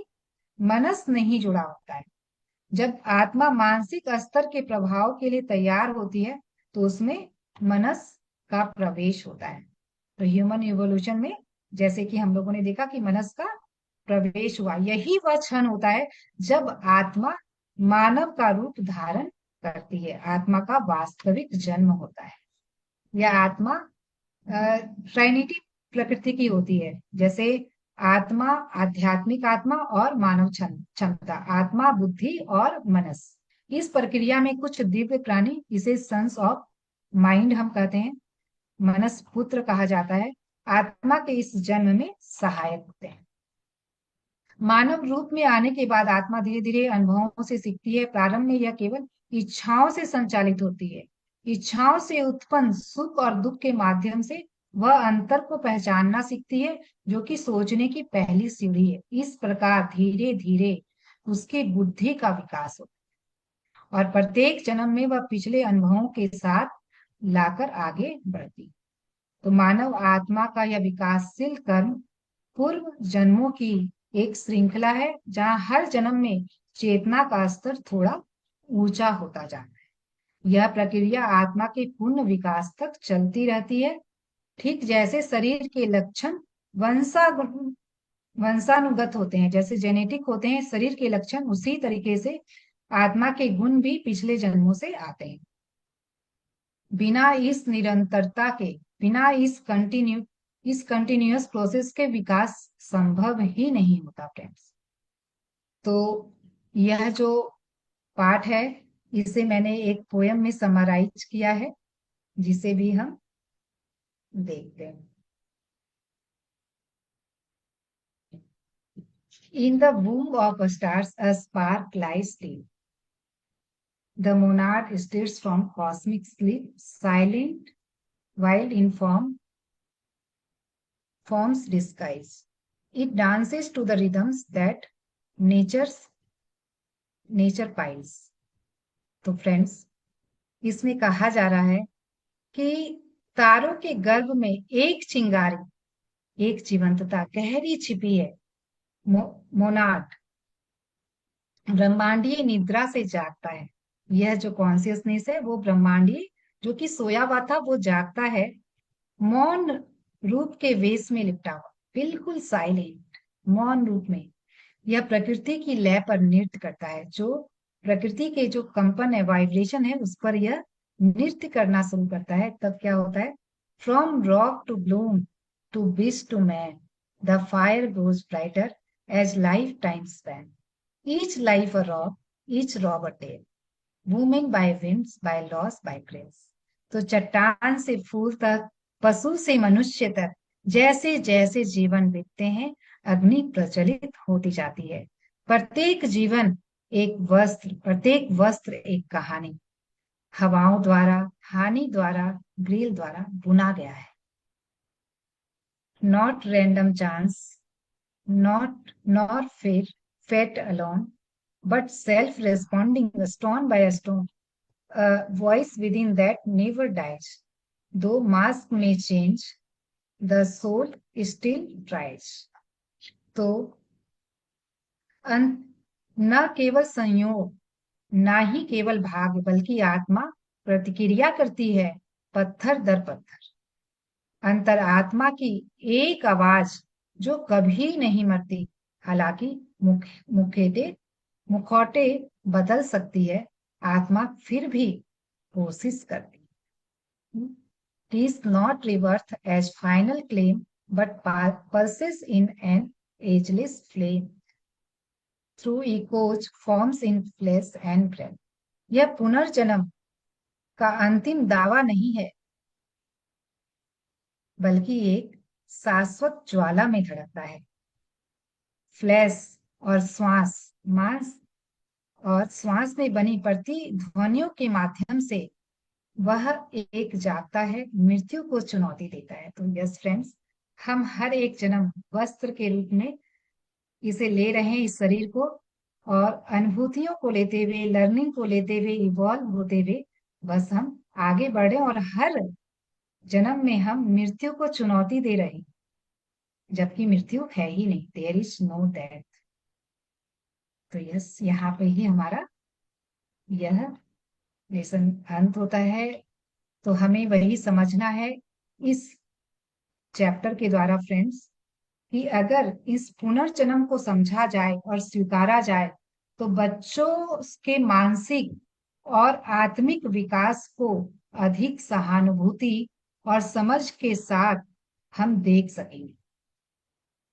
Speaker 1: मनस नहीं जुड़ा होता है। जब आत्मा मानसिक स्तर के प्रभाव के लिए तैयार होती है तो उसमें मनस का प्रवेश होता है। तो ह्यूमन इवोल्यूशन में जैसे कि हम लोगों ने देखा कि मनस का प्रवेश हुआ, यही वह क्षण होता है जब आत्मा मानव का रूप धारण करती है, आत्मा का वास्तविक जन्म होता है। यह आत्मा ट्राइनिटी प्रकृति की होती है, जैसे आत्मा, आध्यात्मिक आत्मा और मानव क्षमता, आत्मा, बुद्धि और मनस। इस प्रक्रिया में कुछ दिव्य प्राणी, इसे सन्स ऑफ माइंड हम कहते हैं, मनस पुत्र कहा जाता है, आत्मा के इस जन्म में सहायक होते हैं। मानव रूप में आने के बाद आत्मा धीरे धीरे अनुभवों से सीखती है। प्रारंभ में यह केवल इच्छाओं से संचालित होती है। इच्छाओं से उत्पन्न सुख और दुख के माध्यम से वह अंतर को पहचानना सीखती है, जो कि सोचने की पहली सीढ़ी है। इस प्रकार धीरे धीरे उसकी बुद्धि का विकास होता है और प्रत्येक जन्म में वह पिछले अनुभवों के साथ लाकर आगे बढ़ती। तो मानव आत्मा का यह विकासशील कर्म पूर्व जन्मों की एक श्रृंखला है, जहां हर जन्म में चेतना का स्तर थोड़ा ऊंचा होता जाता है। यह प्रक्रिया आत्मा के पूर्ण विकास तक चलती रहती है ठीक जैसे शरीर के लक्षण वंशा वंशानुगत होते हैं, जैसे जेनेटिक होते हैं शरीर के लक्षण, उसी तरीके से आत्मा के गुण भी पिछले जन्मों से आते हैं। बिना इस निरंतरता के, बिना इस कंटिन्यूअस प्रोसेस के विकास संभव ही नहीं होता फ्रेंड्स। तो यह जो पाठ है, इसे मैंने एक पोयम में समराइज किया है, जिसे भी हम देखते हैं। In the womb of stars, a spark lies still. The monad stirs from cosmic sleep, silent while in form's disguise. It dances to the rhythms that nature piles. तो फ्रेंड्स, इसमें कहा जा रहा है कि तारों के गर्भ में एक चिंगारी, एक जीवंतता गहरी छिपी है। मोनाड ब्रह्मांडीय निद्रा से जागता है। यह जो कॉन्सियसनेस है वो ब्रह्मांडीय, जो कि सोया हुआ था, वो जागता है, मौन रूप के वेश में लिपटा हुआ, बिल्कुल साइलेंट, मौन रूप में। यह प्रकृति की लय पर नृत्य करता है, जो प्रकृति के जो कंपन है, वाइब्रेशन है, उस पर यह नृत्य करना शुरू करता है। तब क्या होता है? From rock to bloom to beast to man, the fire grows brighter as life time span, each life a rock, each rob a tale, booming by winds, by loss, by grace. तो चट्टान से फूल तक, पशु से मनुष्य तक, जैसे जैसे जीवन बीतते हैं, अग्नि प्रज्वलित होती जाती है। प्रत्येक जीवन एक वस्त्र, प्रत्येक वस्त्र एक कहानी, हवाओं द्वारा, हानि द्वारा, ग्रील द्वारा बुना गया है। Not random chance, not nor fate alone, but self-responding stone by stone, a voice within that never dies. Though mask may change, the soul still rise. तो न केवल संयोग, ना ही केवल भाग्य, बल्कि आत्मा प्रतिक्रिया करती है, पत्थर दर पत्थर। अंतरात्मा की एक आवाज जो कभी नहीं मरती, हालांकि मुखौटे बदल सकती है, आत्मा फिर भी कोशिश करती है। It is not rebirth as final claim, but pulses in an ageless flame through echoes forms in flesh and breath. यह पुनर्जन्म का अंतिम दावा नहीं है, बल्कि एक शाश्वत ज्वाला में धड़कता है। फ्लैश और श्वास, मांस और श्वास में बनी प्रतिध्वनियों के माध्यम से वह एक जागता है, मृत्यु को चुनौती देता है। तो यस फ्रेंड्स, हम हर एक जन्म वस्त्र के रूप में इसे ले रहे हैं, इस शरीर को, और अनुभूतियों को लेते हुए, लर्निंग को लेते हुए, इवॉल्व होते हुए बस हम आगे बढ़े, और हर जन्म में हम मृत्यु को चुनौती दे रहे हैं, जबकि मृत्यु है ही नहीं, देयर इज नो डेथ। तो यस, यहाँ पे ही हमारा यह लेसन अंत होता है। तो हमें वही समझना है इस चैप्टर के द्वारा फ्रेंड्स, कि अगर इस पुनर्जन्म को समझा जाए और स्वीकारा जाए, तो बच्चों के मानसिक और आत्मिक विकास को अधिक सहानुभूति और समझ के साथ हम देख सकेंगे,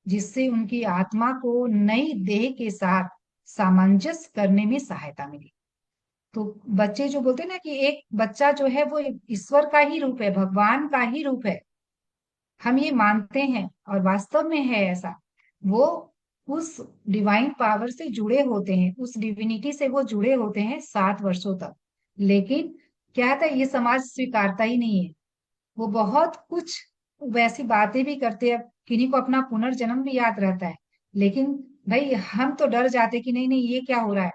Speaker 1: जिससे उनकी आत्मा को नई देह के साथ सामंजस्य करने में सहायता मिलेगी। तो बच्चे जो बोलते हैं ना कि एक बच्चा जो है वो ईश्वर का ही रूप है, भगवान का ही रूप है, हम ये मानते हैं और वास्तव में है ऐसा। वो उस डिवाइन पावर से जुड़े होते हैं, उस डिविनिटी से वो जुड़े होते हैं 7 वर्षों तक। लेकिन क्या था, ये समाज स्वीकारता ही नहीं है। वो बहुत कुछ वैसी बातें भी करते हैं, किन्हीं को अपना पुनर्जन्म भी याद रहता है, लेकिन भाई हम तो डर जाते कि नहीं नहीं ये क्या हो रहा है,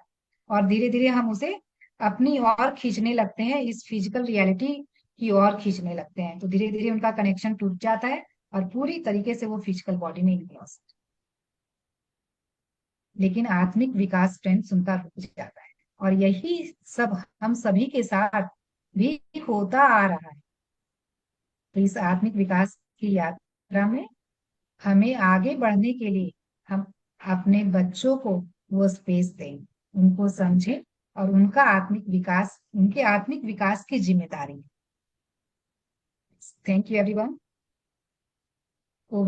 Speaker 1: और धीरे धीरे हम उसे अपनी ओर खींचने लगते हैं, इस फिजिकल रियलिटी की ओर खींचने लगते हैं। तो धीरे धीरे उनका कनेक्शन टूट जाता है और पूरी तरीके से वो फिजिकल बॉडी में निकल सकते। लेकिन आत्मिक विकास फ्रेंड्स उनका रुक जाता है, और यही सब हम सभी के साथ भी होता आ रहा है। तो इस आत्मिक विकास की यात्रा में हमें आगे बढ़ने के लिए हम अपने बच्चों को वो स्पेस दें, उनको समझें और उनके आत्मिक विकास की जिम्मेदारी। Thank you everyone.